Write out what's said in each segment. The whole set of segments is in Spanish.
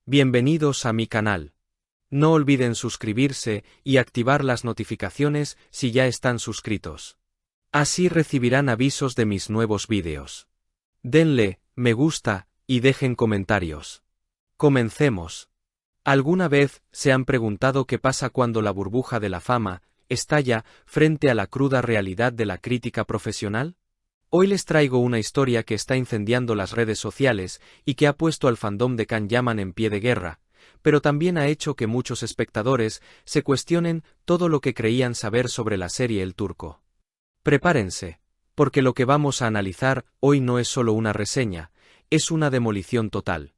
Bienvenidos a mi canal. No olviden suscribirse y activar las notificaciones si ya están suscritos. Así recibirán avisos de mis nuevos vídeos. Denle me gusta y dejen comentarios. Comencemos. ¿Alguna vez se han preguntado qué pasa cuando la burbuja de la fama estalla frente a la cruda realidad de la crítica profesional? Hoy les traigo una historia que está incendiando las redes sociales y que ha puesto al fandom de Can-Yaman en pie de guerra, pero también ha hecho que muchos espectadores se cuestionen todo lo que creían saber sobre la serie El Turco. Prepárense, porque lo que vamos a analizar hoy no es solo una reseña, es una demolición total.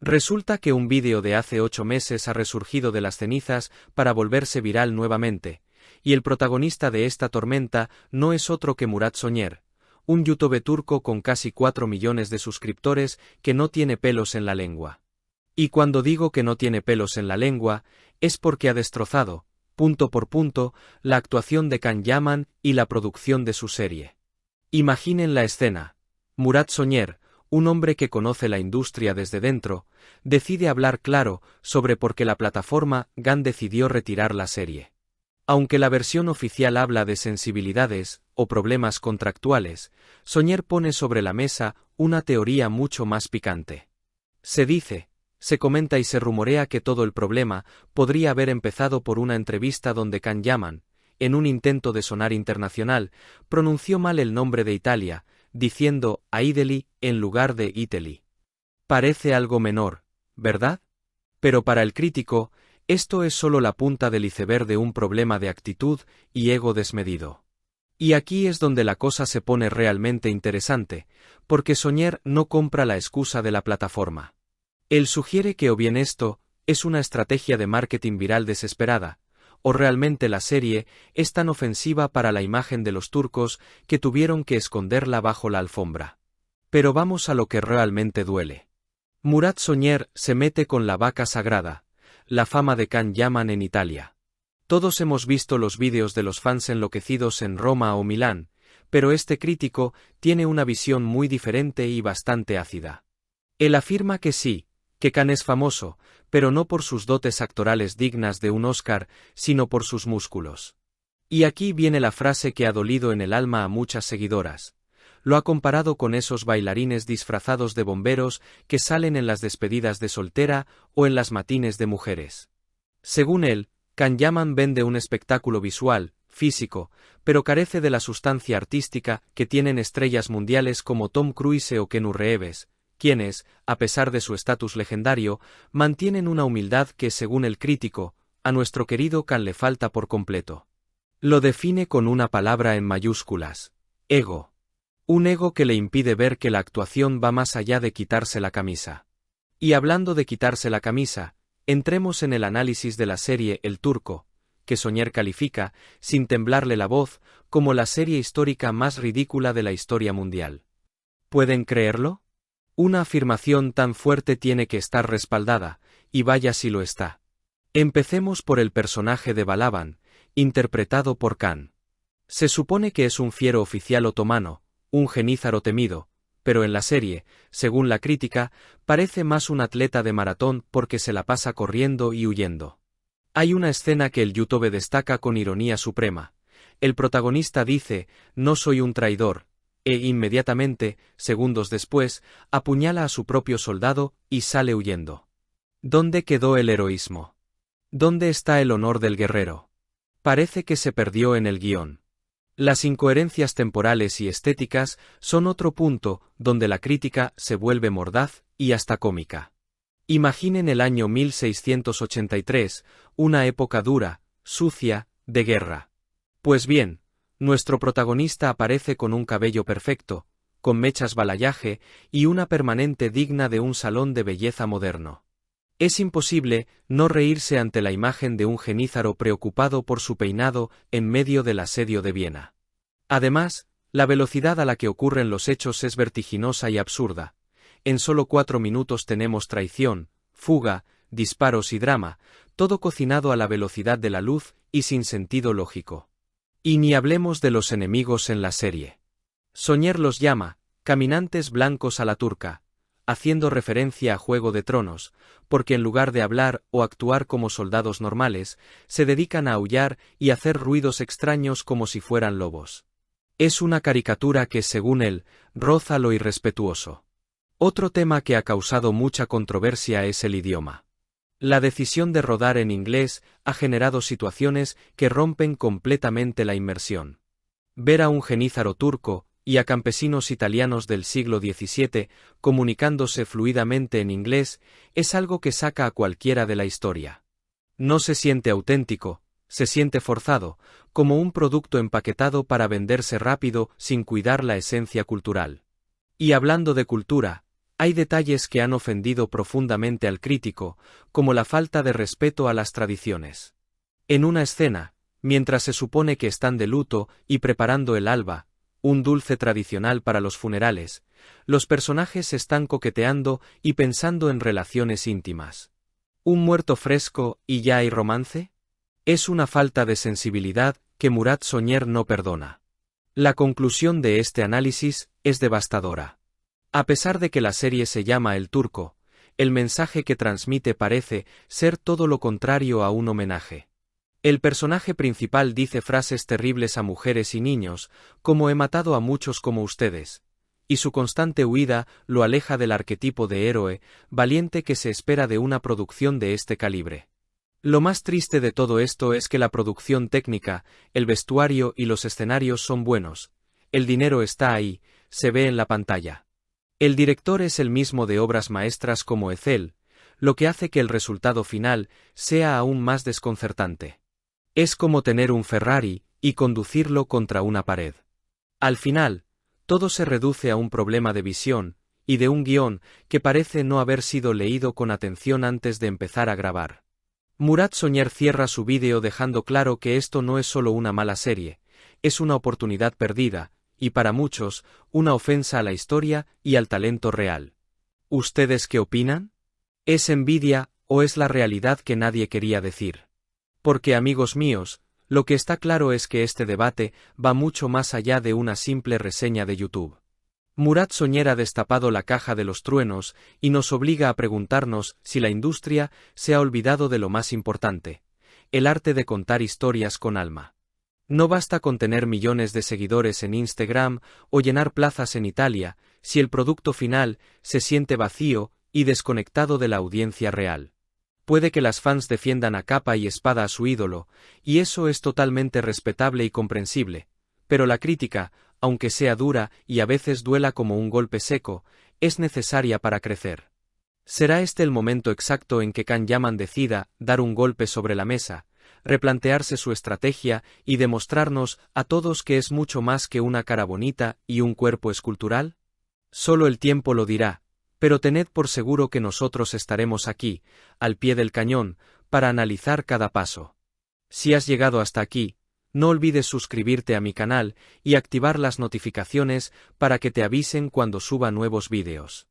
Resulta que un vídeo de hace 8 meses ha resurgido de las cenizas para volverse viral nuevamente, y el protagonista de esta tormenta no es otro que Murat Soner, un youtuber turco con casi 4 millones de suscriptores que no tiene pelos en la lengua. Y cuando digo que no tiene pelos en la lengua, es porque ha destrozado, punto por punto, la actuación de Can-Yaman y la producción de su serie. Imaginen la escena. Murat Soner, un hombre que conoce la industria desde dentro, decide hablar claro sobre por qué la plataforma GAN decidió retirar la serie. Aunque la versión oficial habla de sensibilidades o problemas contractuales, Soner pone sobre la mesa una teoría mucho más picante. Se dice, se comenta y se rumorea que todo el problema podría haber empezado por una entrevista donde Can-Yaman, en un intento de sonar internacional, pronunció mal el nombre de Italia, diciendo Aideli en lugar de Italy. Parece algo menor, ¿verdad? Pero para el crítico, esto es solo la punta del iceberg de un problema de actitud y ego desmedido. Y aquí es donde la cosa se pone realmente interesante, porque Soner no compra la excusa de la plataforma. Él sugiere que o bien esto es una estrategia de marketing viral desesperada, o realmente la serie es tan ofensiva para la imagen de los turcos que tuvieron que esconderla bajo la alfombra. Pero vamos a lo que realmente duele. Murat Soner se mete con la vaca sagrada, la fama de Can-Yaman en Italia. Todos hemos visto los vídeos de los fans enloquecidos en Roma o Milán, pero este crítico tiene una visión muy diferente y bastante ácida. Él afirma que sí, que Can es famoso, pero no por sus dotes actorales dignas de un Oscar, sino por sus músculos. Y aquí viene la frase que ha dolido en el alma a muchas seguidoras. Lo ha comparado con esos bailarines disfrazados de bomberos que salen en las despedidas de soltera o en las matines de mujeres. Según él, Can-Yaman vende un espectáculo visual, físico, pero carece de la sustancia artística que tienen estrellas mundiales como Tom Cruise o Keanu Reeves, quienes, a pesar de su estatus legendario, mantienen una humildad que, según el crítico, a nuestro querido Can le falta por completo. Lo define con una palabra en mayúsculas: ego. Un ego que le impide ver que la actuación va más allá de quitarse la camisa. Y hablando de quitarse la camisa, entremos en el análisis de la serie El Turco, que Soner califica, sin temblarle la voz, como la serie histórica más ridícula de la historia mundial. ¿Pueden creerlo? Una afirmación tan fuerte tiene que estar respaldada, y vaya si lo está. Empecemos por el personaje de Balaban, interpretado por Can. Se supone que es un fiero oficial otomano, un genízaro temido, pero en la serie, según la crítica, parece más un atleta de maratón porque se la pasa corriendo y huyendo. Hay una escena que el youtuber destaca con ironía suprema. El protagonista dice, no soy un traidor, e inmediatamente, segundos después, apuñala a su propio soldado y sale huyendo. ¿Dónde quedó el heroísmo? ¿Dónde está el honor del guerrero? Parece que se perdió en el guión. Las incoherencias temporales y estéticas son otro punto donde la crítica se vuelve mordaz y hasta cómica. Imaginen el año 1683, una época dura, sucia, de guerra. Pues bien, nuestro protagonista aparece con un cabello perfecto, con mechas balayage y una permanente digna de un salón de belleza moderno. Es imposible no reírse ante la imagen de un genízaro preocupado por su peinado en medio del asedio de Viena. Además, la velocidad a la que ocurren los hechos es vertiginosa y absurda. En solo 4 minutos tenemos traición, fuga, disparos y drama, todo cocinado a la velocidad de la luz y sin sentido lógico. Y ni hablemos de los enemigos en la serie. Soner los llama caminantes blancos a la turca, haciendo referencia a Juego de Tronos, porque en lugar de hablar o actuar como soldados normales, se dedican a aullar y hacer ruidos extraños como si fueran lobos. Es una caricatura que, según él, roza lo irrespetuoso. Otro tema que ha causado mucha controversia es el idioma. La decisión de rodar en inglés ha generado situaciones que rompen completamente la inmersión. Ver a un genízaro turco y a campesinos italianos del siglo XVII comunicándose fluidamente en inglés es algo que saca a cualquiera de la historia. No se siente auténtico, se siente forzado, como un producto empaquetado para venderse rápido sin cuidar la esencia cultural. Y hablando de cultura, hay detalles que han ofendido profundamente al crítico, como la falta de respeto a las tradiciones. En una escena, mientras se supone que están de luto y preparando el alba, un dulce tradicional para los funerales, los personajes están coqueteando y pensando en relaciones íntimas. ¿Un muerto fresco y ya hay romance? Es una falta de sensibilidad que Murat Sonyer no perdona. La conclusión de este análisis es devastadora. A pesar de que la serie se llama El Turco, el mensaje que transmite parece ser todo lo contrario a un homenaje. El personaje principal dice frases terribles a mujeres y niños, como he matado a muchos como ustedes, y su constante huida lo aleja del arquetipo de héroe valiente que se espera de una producción de este calibre. Lo más triste de todo esto es que la producción técnica, el vestuario y los escenarios son buenos, el dinero está ahí, se ve en la pantalla. El director es el mismo de obras maestras como Ecel, lo que hace que el resultado final sea aún más desconcertante. Es como tener un Ferrari y conducirlo contra una pared. Al final, todo se reduce a un problema de visión y de un guión que parece no haber sido leído con atención antes de empezar a grabar. Murat Sonyer cierra su vídeo dejando claro que esto no es solo una mala serie, es una oportunidad perdida, y para muchos, una ofensa a la historia y al talento real. ¿Ustedes qué opinan? ¿Es envidia o es la realidad que nadie quería decir? Porque, amigos míos, lo que está claro es que este debate va mucho más allá de una simple reseña de YouTube. Murat Sonyer ha destapado la caja de los truenos y nos obliga a preguntarnos si la industria se ha olvidado de lo más importante, el arte de contar historias con alma. No basta con tener millones de seguidores en Instagram o llenar plazas en Italia, si el producto final se siente vacío y desconectado de la audiencia real. Puede que las fans defiendan a capa y espada a su ídolo, y eso es totalmente respetable y comprensible, pero la crítica, aunque sea dura y a veces duela como un golpe seco, es necesaria para crecer. ¿Será este el momento exacto en que Can Yaman decida dar un golpe sobre la mesa, replantearse su estrategia y demostrarnos a todos que es mucho más que una cara bonita y un cuerpo escultural? Solo el tiempo lo dirá, pero tened por seguro que nosotros estaremos aquí, al pie del cañón, para analizar cada paso. Si has llegado hasta aquí, no olvides suscribirte a mi canal y activar las notificaciones para que te avisen cuando suba nuevos vídeos.